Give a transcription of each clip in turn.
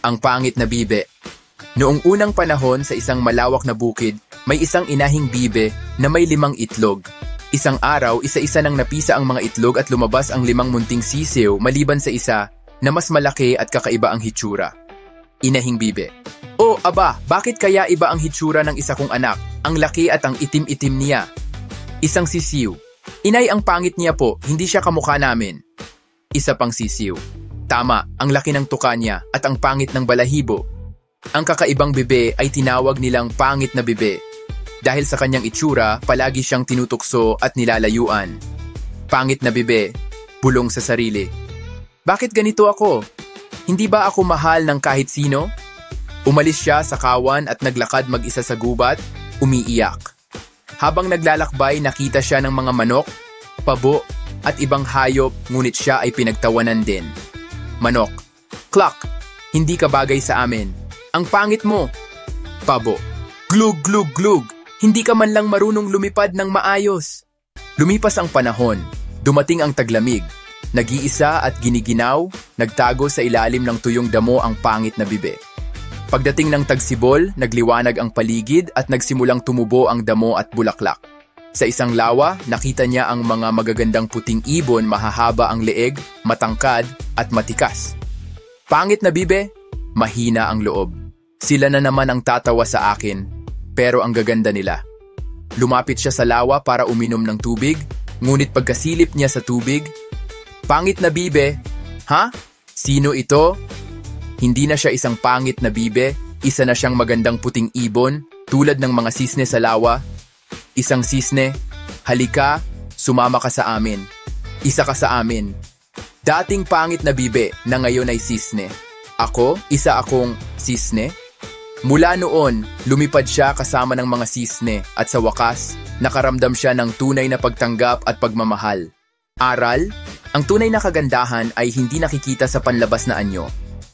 Ang pangit na bibe. Noong unang panahon sa isang malawak na bukid, may isang inahing bibe na may 5 itlog. Isang araw, isa-isa nang napisa ang mga itlog at lumabas ang 5 munting sisiw maliban sa isa na mas malaki at kakaiba ang hitsura. Inahing bibe. Oh, aba, bakit kaya iba ang hitsura ng isa kong anak? Ang laki at ang itim-itim niya. Isang sisiw. Inay, ang pangit niya po, hindi siya kamukha namin. Isa pang sisiw. Tama, ang laki ng tuka niya at ang pangit ng balahibo. Ang kakaibang bibe ay tinawag nilang pangit na bibe. Dahil sa kanyang itsura, palagi siyang tinutukso at nilalayuan. Pangit na bibe, bulong sa sarili. Bakit ganito ako? Hindi ba ako mahal ng kahit sino? Umalis siya sa kawan at naglakad mag-isa sa gubat, umiiyak. Habang naglalakbay, nakita siya ng mga manok, pabo, at ibang hayop, ngunit siya ay pinagtawanan din. Manok. Cluck! Hindi ka bagay sa amin. Ang pangit mo. Pabo. Glug, glug, glug! Hindi ka man lang marunong lumipad ng maayos. Lumipas ang panahon. Dumating ang taglamig. Nag-iisa at giniginaw, nagtago sa ilalim ng tuyong damo ang pangit na bibe. Pagdating ng tagsibol, nagliwanag ang paligid at nagsimulang tumubo ang damo at bulaklak. Sa isang lawa, nakita niya ang mga magagandang puting ibon, mahahaba ang leeg, matangkad at matikas. Pangit na bibe, mahina ang loob. Sila na naman ang tatawa sa akin, pero ang gaganda nila. Lumapit siya sa lawa para uminom ng tubig, ngunit pagkasilip niya sa tubig, pangit na bibe, ha? Sino ito? Hindi na siya isang pangit na bibe, isa na siyang magandang puting ibon, tulad ng mga sisne sa lawa. Isang sisne, halika, sumama ka sa amin. Isa ka sa amin. Dating pangit na bibe na ngayon ay sisne. Ako, isa akong sisne. Mula noon, lumipad siya kasama ng mga sisne at sa wakas, nakaramdam siya ng tunay na pagtanggap at pagmamahal. Aral, ang tunay na kagandahan ay hindi nakikita sa panlabas na anyo.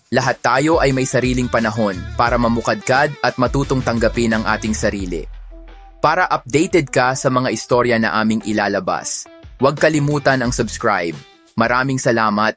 Lahat tayo ay may sariling panahon para mamukadkad at matutong tanggapin ang ating sarili. Para updated ka sa mga istorya na aming ilalabas, huwag kalimutan ang subscribe. Maraming salamat.